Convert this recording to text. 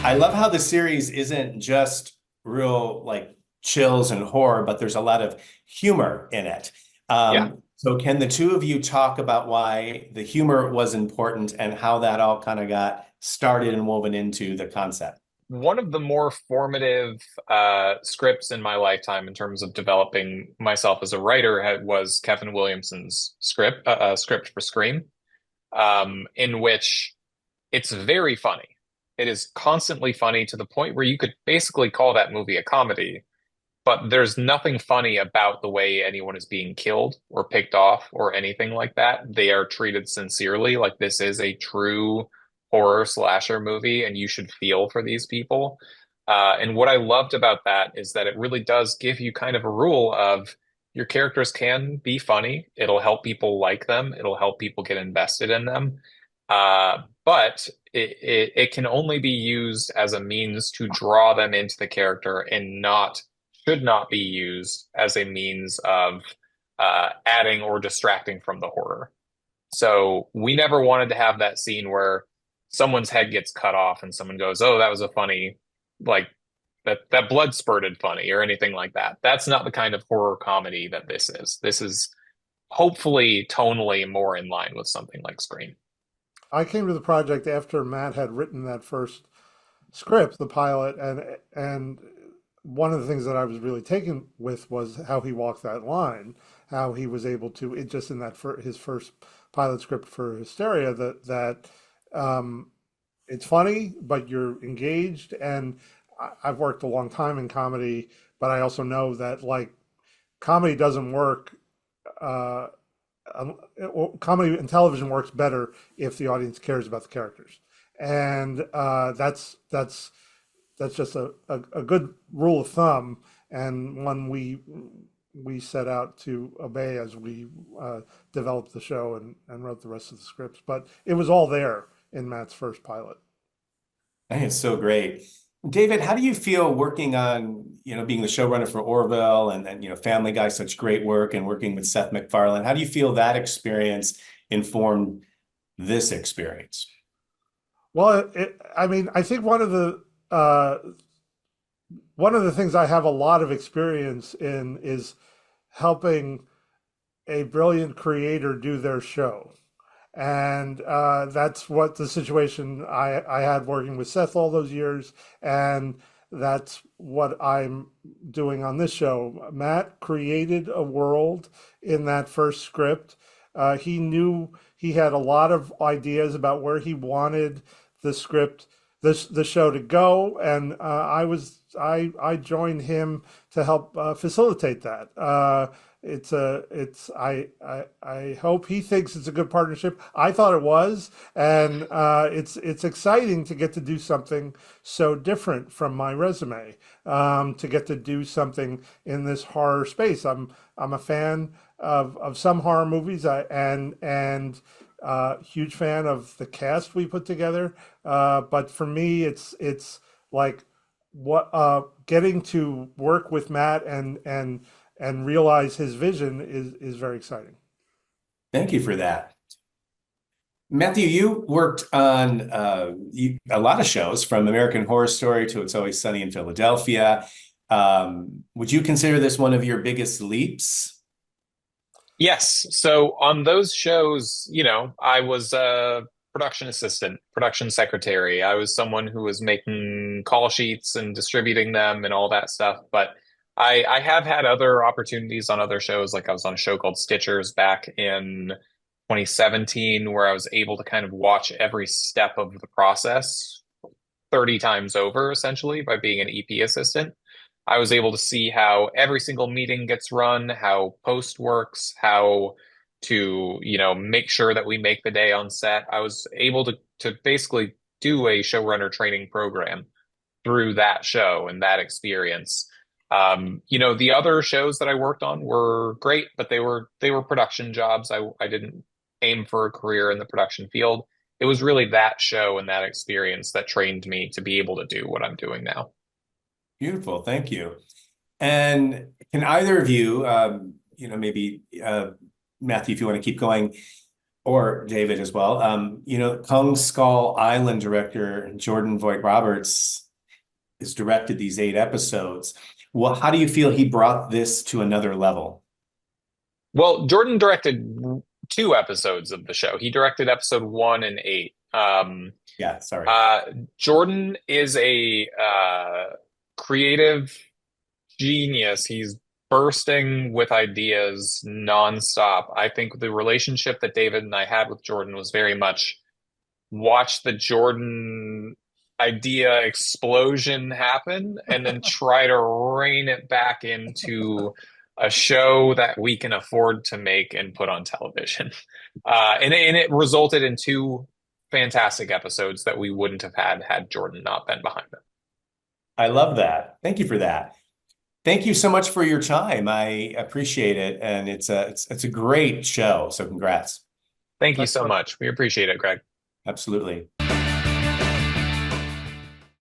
I love how the series isn't just real like chills and horror, but there's a lot of humor in it. Yeah. So can the two of you talk about why the humor was important and how that all kind of got started and woven into the concept? One of the more formative scripts in my lifetime in terms of developing myself as a writer was Kevin Williamson's script for Scream, in which it's very funny. It is constantly funny to the point where you could basically call that movie a comedy, but there's nothing funny about the way anyone is being killed or picked off or anything like that. They are treated sincerely, like this is a true horror slasher movie, and you should feel for these people. And what I loved about that is that it really does give you kind of a rule of your characters can be funny. It'll help people like them. It'll help people get invested in them. But it can only be used as a means to draw them into the character and not should not be used as a means of adding or distracting from the horror. So we never wanted to have that scene where someone's head gets cut off and someone goes, "Oh, that was a funny, like that blood spurted funny," or anything like that. That's not the kind of horror comedy that this is. This is hopefully tonally more in line with something like Scream. I came to the project after Matt had written that first script, the pilot, and one of the things that I was really taken with was how he walked that line, how he was able to it just in that his first pilot script for Hysteria that it's funny, but you're engaged. And I've worked a long time in comedy, but I also know that like comedy doesn't work. Comedy and television works better if the audience cares about the characters, and that's just a good rule of thumb, and one we set out to obey as we developed the show and wrote the rest of the scripts. But it was all there in Matt's first pilot. I think it's so great. David, how do you feel working on, being the showrunner for Orville and then, Family Guy, such great work, and working with Seth MacFarlane? How do you feel that experience informed this experience? Well, I mean, I think one of the things I have a lot of experience in is helping a brilliant creator do their show. And that's what the situation I had working with Seth all those years. And that's what I'm doing on this show. Matt created a world in that first script. He knew he had a lot of ideas about where he wanted the script, the show to go, and I joined him to help facilitate that. I hope he thinks it's a good partnership. I thought it was, and it's exciting to get to do something so different from my resume. To get to do something in this horror space. I'm a fan of some horror movies, and huge fan of the cast we put together. But for me, it's like what getting to work with Matt and realize his vision is very exciting. Thank you for that. Matthew, you worked on a lot of shows, from American Horror Story to It's Always Sunny in Philadelphia. Would you consider this one of your biggest leaps? Yes. So on those shows, I was a production assistant, production secretary. I was someone who was making call sheets and distributing them and all that stuff. But I have had other opportunities on other shows. Like I was on a show called Stitchers back in 2017, where I was able to kind of watch every step of the process 30 times over, essentially, by being an EP assistant. I was able to see how every single meeting gets run, how post works, how to, make sure that we make the day on set. I was able to basically do a showrunner training program through that show and that experience. The other shows that I worked on were great, but they were production jobs. I didn't aim for a career in the production field. It was really that show and that experience that trained me to be able to do what I'm doing now. Beautiful, thank you. And can either of you, maybe Matthew, if you want to keep going, or David as well. Kong Skull Island director Jordan Vogt Roberts has directed these 8 episodes. Well, how do you feel he brought this to another level? Well, Jordan directed 2 episodes of the show. He directed episode 1 and 8. Yeah, sorry. Uh, Jordan is a creative genius. He's bursting with ideas nonstop. I think the relationship that David and I had with Jordan was very much watch the Jordan idea explosion happen and then try to rein it back into a show that we can afford to make and put on television. And it resulted in 2 fantastic episodes that we wouldn't have had Jordan not been behind them. I love that. Thank you for that. Thank you so much for your time. I appreciate it, and it's a great show. So congrats. Thank you so Excellent. much. We appreciate it, Greg. Absolutely.